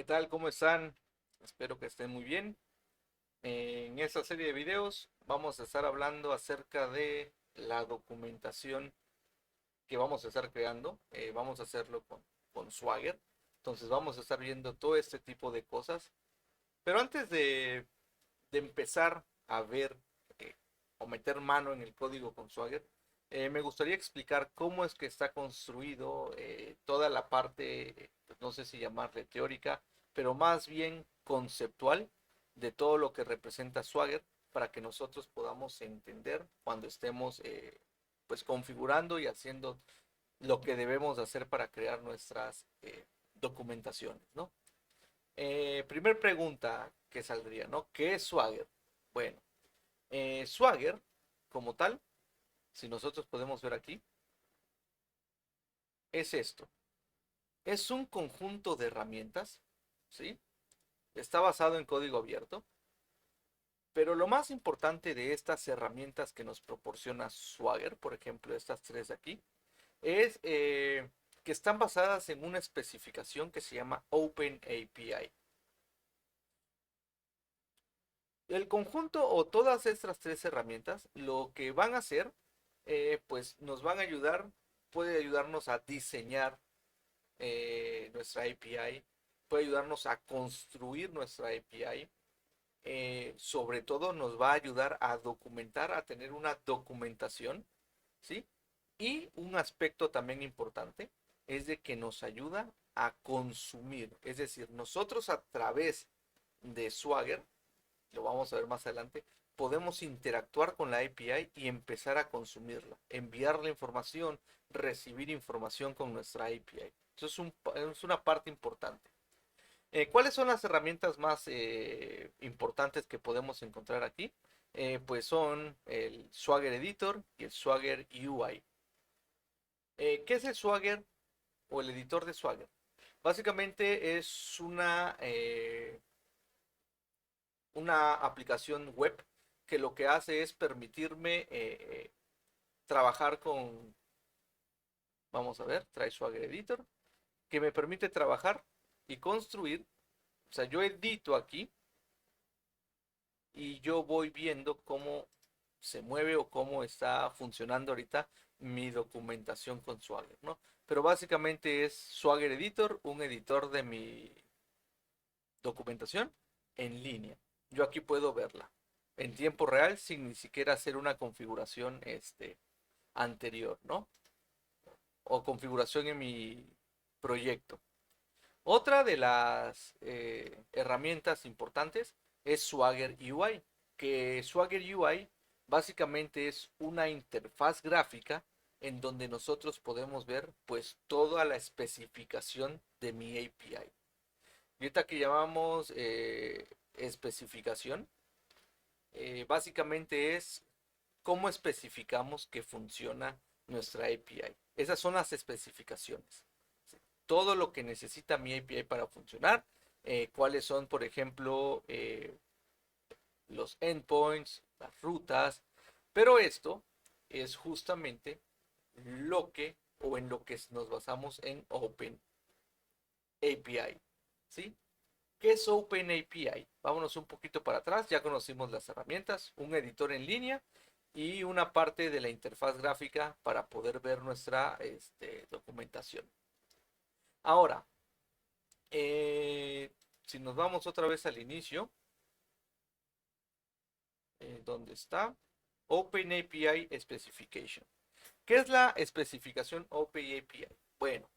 ¿Qué tal? ¿Cómo están? Espero que estén muy bien. En esta serie de videos vamos a estar hablando acerca de la documentación que vamos a estar creando. Vamos a hacerlo con Swagger. Entonces vamos a estar viendo todo este tipo de cosas. Pero antes de empezar a ver eh, o meter mano en el código con Swagger, me gustaría explicar cómo es que está construido toda la parte, pues, no sé si llamarle teórica, pero más bien conceptual de todo lo que representa Swagger para que nosotros podamos entender cuando estemos pues configurando y haciendo lo que debemos hacer para crear nuestras documentaciones, ¿no? Primer pregunta que saldría, ¿no? ¿Qué es Swagger? Bueno, Swagger, como tal, si nosotros podemos ver aquí, es esto. Es un conjunto de herramientas, ¿sí? Está basado en código abierto, pero lo más importante de estas herramientas que nos proporciona Swagger, por ejemplo, estas tres de aquí, es que están basadas en una especificación que se llama OpenAPI. El conjunto o todas estas tres herramientas lo que van a hacer, pues nos van a ayudar, puede ayudarnos a diseñar nuestra API, puede ayudarnos a construir nuestra API, sobre todo nos va a ayudar a documentar, a tener una documentación, ¿sí? Y un aspecto también importante es de que nos ayuda a consumir, es decir, nosotros a través de Swagger, lo vamos a ver más adelante, podemos interactuar con la API y empezar a consumirla, enviarle información, recibir información con nuestra API. Eso es una parte importante. ¿Cuáles son las herramientas más importantes que podemos encontrar aquí? Pues son el Swagger Editor y el Swagger UI. ¿Qué es el Swagger o el editor de Swagger? Básicamente es una aplicación web que lo que hace es permitirme trabajar con, vamos a ver, trae Swagger Editor, que me permite trabajar y construir. O sea, yo edito aquí y yo voy viendo cómo se mueve o cómo está funcionando ahorita mi documentación con Swagger, ¿no? Pero básicamente es Swagger Editor, un editor de mi documentación en línea. Yo aquí puedo verla en tiempo real sin ni siquiera hacer una configuración anterior, ¿no? O configuración en mi proyecto. Otra de las herramientas importantes es Swagger UI, que Swagger UI básicamente es una interfaz gráfica en donde nosotros podemos ver pues toda la especificación de mi API. Y ahorita que llamamos especificación, básicamente es cómo especificamos que funciona nuestra API. Esas son las especificaciones. Todo lo que necesita mi API para funcionar, cuáles son, por ejemplo, los endpoints, las rutas, pero esto es justamente lo que o en lo que nos basamos en Open API, ¿sí? ¿Qué es OpenAPI? Vámonos un poquito para atrás, ya conocimos las herramientas, un editor en línea y una parte de la interfaz gráfica para poder ver nuestra documentación. Ahora, si nos vamos otra vez al inicio, ¿dónde está? OpenAPI Specification. ¿Qué es la especificación OpenAPI? Bueno,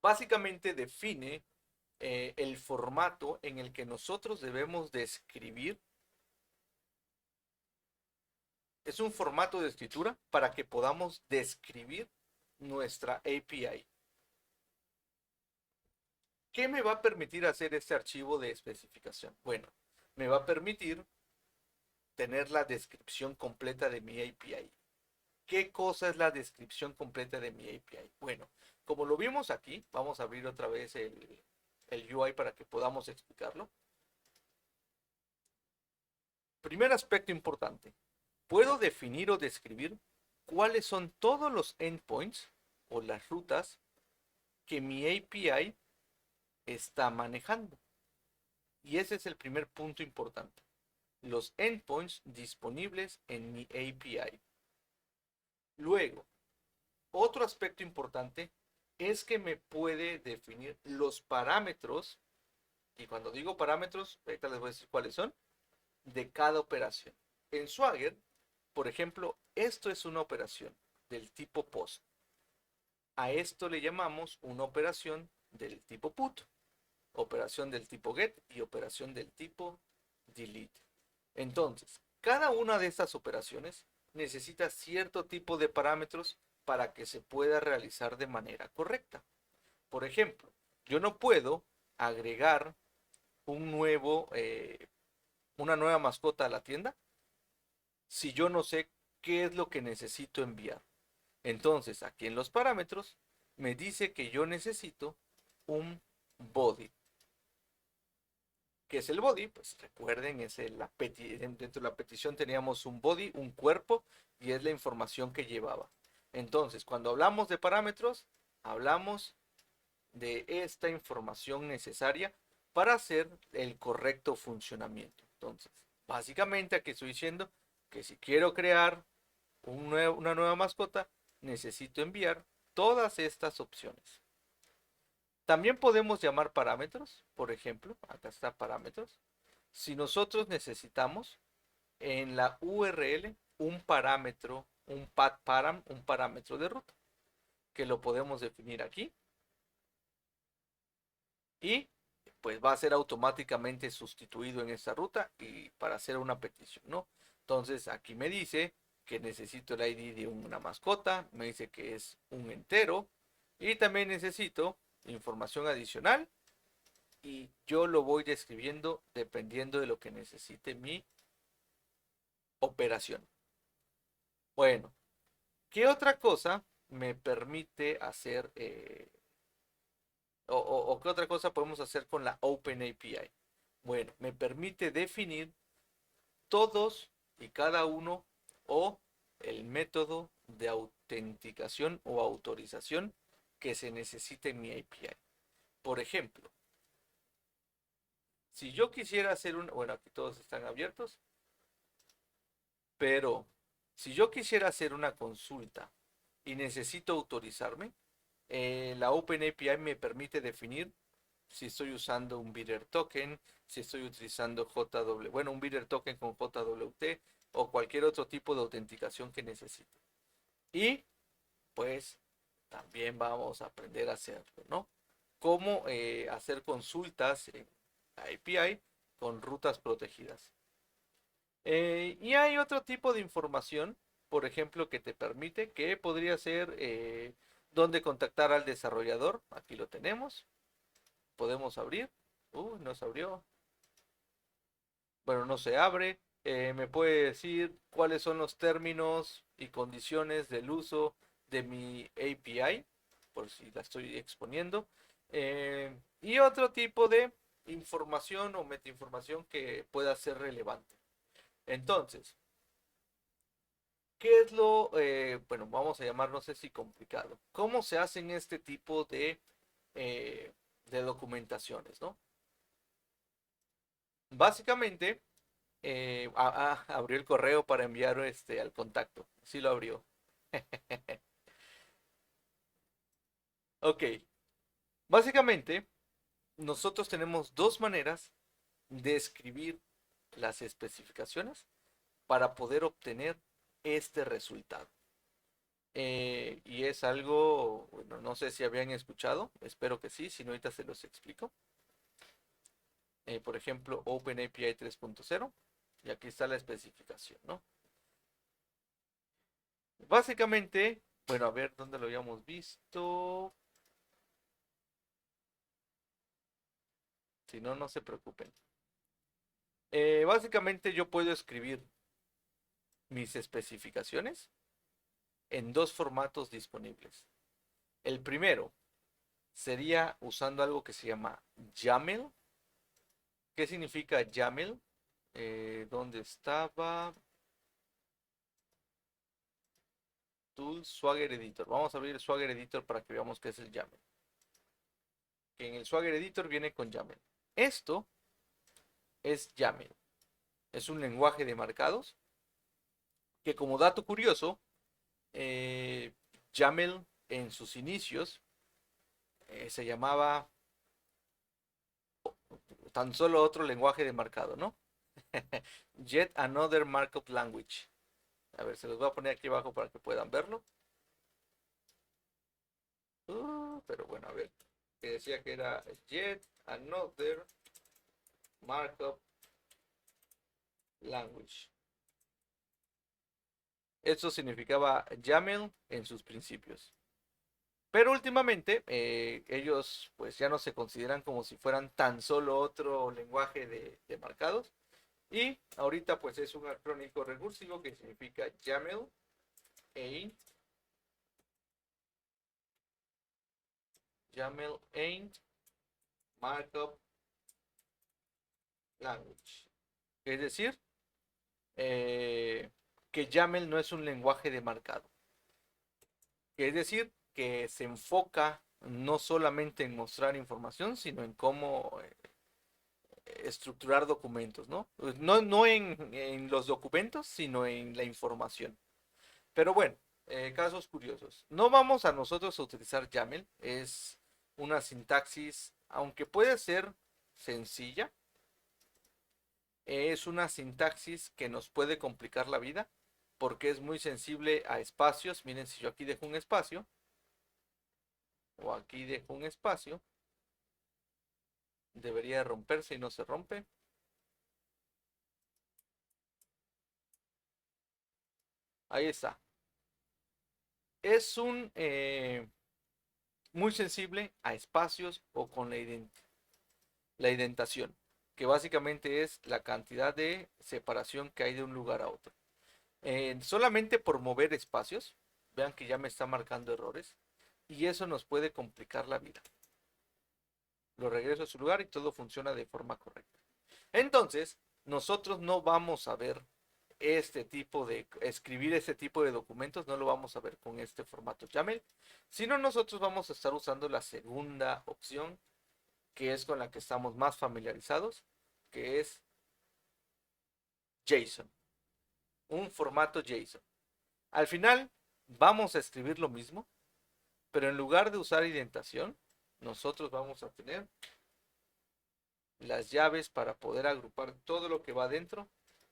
básicamente define el formato en el que nosotros debemos de escribir. Es un formato de escritura para que podamos describir nuestra API. ¿Qué me va a permitir hacer este archivo de especificación? Bueno, me va a permitir tener la descripción completa de mi API. ¿Qué cosa es la descripción completa de mi API? Bueno, como lo vimos aquí, vamos a abrir otra vez el UI para que podamos explicarlo. Primer aspecto importante, puedo definir o describir cuáles son todos los endpoints o las rutas que mi API está manejando. Y ese es el primer punto importante. Los endpoints disponibles en mi API. Luego, otro aspecto importante es que me puede definir los parámetros, y cuando digo parámetros, ahorita les voy a decir cuáles son, de cada operación. En Swagger, por ejemplo, esto es una operación del tipo POST. A esto le llamamos una operación del tipo PUT, operación del tipo GET y operación del tipo DELETE. Entonces, cada una de estas operaciones necesita cierto tipo de parámetros para que se pueda realizar de manera correcta. Por ejemplo, yo no puedo agregar una nueva mascota a la tienda si yo no sé qué es lo que necesito enviar. Entonces, aquí en los parámetros me dice que yo necesito un body. ¿Qué es el body? Pues recuerden, dentro de la petición teníamos un body, un cuerpo, y es la información que llevaba. Entonces, cuando hablamos de parámetros, hablamos de esta información necesaria para hacer el correcto funcionamiento. Entonces, básicamente aquí estoy diciendo que si quiero crear una nueva mascota, necesito enviar todas estas opciones. También podemos llamar parámetros, por ejemplo, acá está parámetros. Si nosotros necesitamos en la URL un parámetro, un path un parámetro de ruta, que lo podemos definir aquí y pues va a ser automáticamente sustituido en esta ruta y para hacer una petición, ¿no? Entonces aquí me dice que necesito el ID de una mascota, me dice que es un entero y también necesito información adicional y yo lo voy describiendo dependiendo de lo que necesite mi operación. Bueno, ¿qué otra cosa me permite hacer o qué otra cosa podemos hacer con la OpenAPI? Bueno, me permite definir todos y cada uno o el método de autenticación o autorización que se necesite en mi API. Por ejemplo, si yo quisiera hacer bueno, aquí todos están abiertos, pero si yo quisiera hacer una consulta y necesito autorizarme, la OpenAPI me permite definir si estoy usando un bidder token, si estoy utilizando bueno, un bidder token con JWT o cualquier otro tipo de autenticación que necesite. Y pues también vamos a aprender a hacerlo, ¿no? Cómo hacer consultas en API con rutas protegidas. Y hay otro tipo de información, por ejemplo, que te permite, que podría ser dónde contactar al desarrollador. Aquí lo tenemos. Podemos abrir. No se abrió. Bueno, no se abre. Me puede decir cuáles son los términos y condiciones del uso de mi API, por si la estoy exponiendo. Y otro tipo de información o metainformación que pueda ser relevante. Entonces, ¿qué es bueno, vamos a llamar, no sé si complicado? ¿Cómo se hacen este tipo de documentaciones, ¿no? Básicamente, abrió el correo para enviar al contacto. Sí lo abrió. Ok. Básicamente, nosotros tenemos dos maneras de escribir las especificaciones para poder obtener este resultado. Y es algo, bueno, no sé si habían escuchado, espero que sí, si no ahorita se los explico. Por ejemplo, OpenAPI 3.0, y aquí está la especificación, ¿no? Básicamente, bueno, a ver dónde lo habíamos visto. Si no, no se preocupen. Básicamente yo puedo escribir mis especificaciones en dos formatos disponibles. El primero sería usando algo que se llama YAML. ¿Qué significa YAML? ¿Dónde estaba? Tools, Swagger Editor. Vamos a abrir Swagger Editor para que veamos qué es el YAML. que en el Swagger Editor viene con YAML. Esto es YAML. Es un lenguaje de marcados que, como dato curioso, YAML en sus inicios se llamaba tan solo otro lenguaje de marcado, ¿no? Yet Another Markup Language. A ver, se los voy a poner aquí abajo para que puedan verlo. Pero bueno, a ver. Que decía que era Yet Another Markup Language. Eso significaba YAML en sus principios. Pero últimamente ellos pues ya no se consideran como si fueran tan solo otro lenguaje de marcados. Y ahorita pues es un acrónico recursivo que significa YAML ain't markup language. Es decir, que YAML no es un lenguaje de marcado. Es decir, que se enfoca no solamente en mostrar información, sino en cómo estructurar documentos, ¿no? No en los documentos, sino en la información. Pero bueno, casos curiosos. No vamos a nosotros a utilizar YAML, es una sintaxis, aunque puede ser sencilla, es una sintaxis que nos puede complicar la vida porque es muy sensible a espacios. Miren, si yo aquí dejo un espacio o aquí dejo un espacio, debería romperse y no se rompe. Ahí está. Es un muy sensible a espacios o con la indentación, que básicamente es la cantidad de separación que hay de un lugar a otro. Solamente por mover espacios, vean que ya me está marcando errores, y eso nos puede complicar la vida. Lo regreso a su lugar y todo funciona de forma correcta. Entonces, nosotros no vamos a ver escribir este tipo de documentos, no lo vamos a ver con este formato YAML, sino nosotros vamos a estar usando la segunda opción, que es con la que estamos más familiarizados, que es JSON, un formato JSON. Al final vamos a escribir lo mismo, pero en lugar de usar indentación, nosotros vamos a tener las llaves para poder agrupar todo lo que va dentro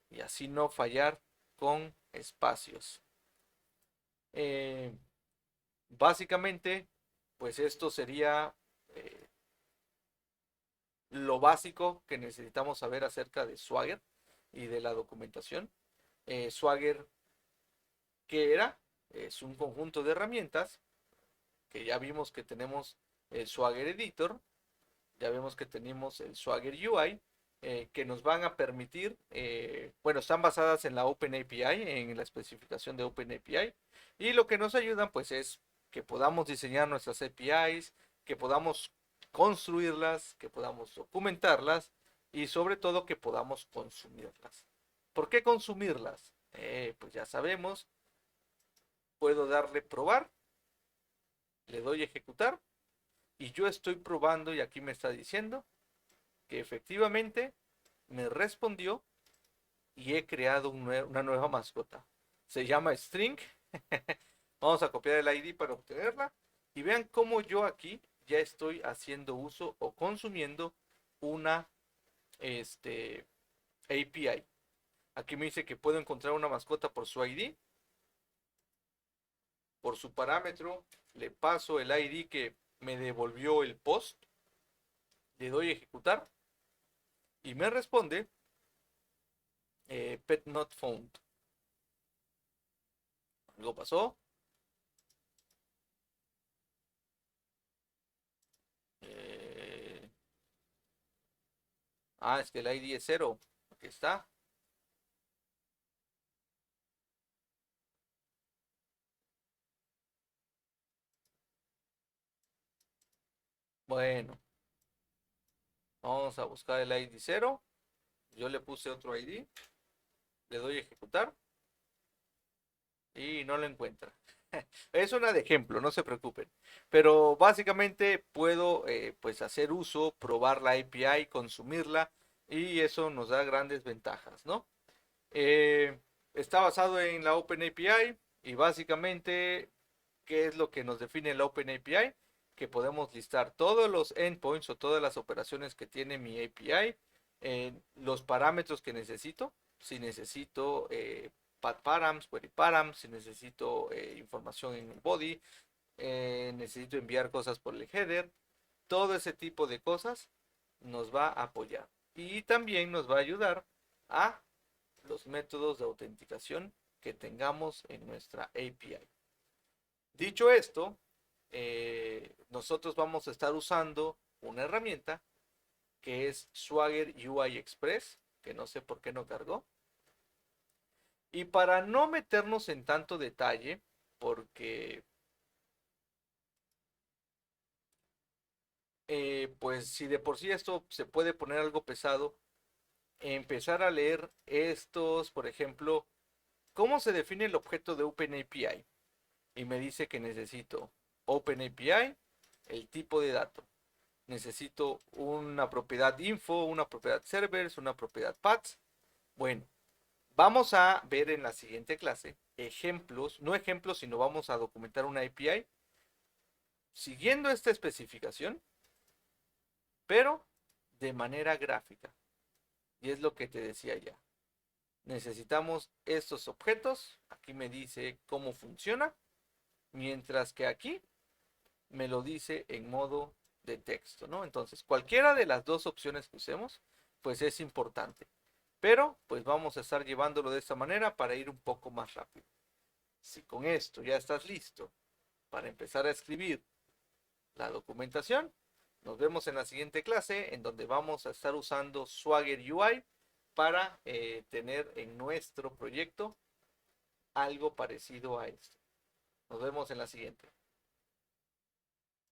y así no fallar con espacios. Básicamente, pues esto sería lo básico que necesitamos saber acerca de Swagger y de la documentación. Swagger, ¿qué era? Es un conjunto de herramientas que ya vimos que tenemos el Swagger Editor, ya vemos que tenemos el Swagger UI, que nos van a permitir, bueno, están basadas en la OpenAPI, en la especificación de OpenAPI, y lo que nos ayudan pues es que podamos diseñar nuestras APIs, que podamos construirlas, que podamos documentarlas y sobre todo que podamos consumirlas. ¿Por qué consumirlas? Pues ya sabemos, puedo darle probar, le doy ejecutar y yo estoy probando y aquí me está diciendo que efectivamente me respondió y he creado una nueva mascota. Se llama String. Vamos a copiar el ID para obtenerla. Y vean cómo yo aquí ya estoy haciendo uso o consumiendo una API. Aquí me dice que puedo encontrar una mascota por su ID. Por su parámetro le paso el ID que me devolvió el post. Le doy a ejecutar. Y me responde pet not found. Algo pasó. Eh, es que el ID es 0. Aquí está. Bueno, vamos a buscar el ID 0. Yo le puse otro ID. Le doy a ejecutar. Y no lo encuentra. Es una de ejemplo, no se preocupen. Pero básicamente puedo pues hacer uso, probar la API, consumirla y eso nos da grandes ventajas, ¿no? Eh, Está basado en la OpenAPI y básicamente, ¿qué es lo que nos define la OpenAPI? Que podemos listar todos los endpoints o todas las operaciones que tiene mi API, los parámetros que necesito, si necesito path params, query params, si necesito información en el body, necesito enviar cosas por el header, todo ese tipo de cosas nos va a apoyar. Y también nos va a ayudar a los métodos de autenticación que tengamos en nuestra API. Dicho esto, nosotros vamos a estar usando una herramienta que es Swagger UI Express, que no sé por qué no cargó. Y para no meternos en tanto detalle, porque pues si de por sí esto se puede poner algo pesado, empezar a leer estos, por ejemplo, ¿cómo se define el objeto de OpenAPI? Y me dice que necesito OpenAPI, el tipo de dato. Necesito una propiedad info, una propiedad servers, una propiedad paths. Bueno, vamos a ver en la siguiente clase ejemplos, no ejemplos, sino vamos a documentar una API siguiendo esta especificación, pero de manera gráfica. Y es lo que te decía ya. Necesitamos estos objetos. Aquí me dice cómo funciona. Mientras que aquí me lo dice en modo de texto, ¿no? Entonces, cualquiera de las dos opciones que usemos, pues es importante. Pero, pues vamos a estar llevándolo de esta manera para ir un poco más rápido. Si con esto ya estás listo para empezar a escribir la documentación, nos vemos en la siguiente clase en donde vamos a estar usando Swagger UI para tener en nuestro proyecto algo parecido a esto. Nos vemos en la siguiente.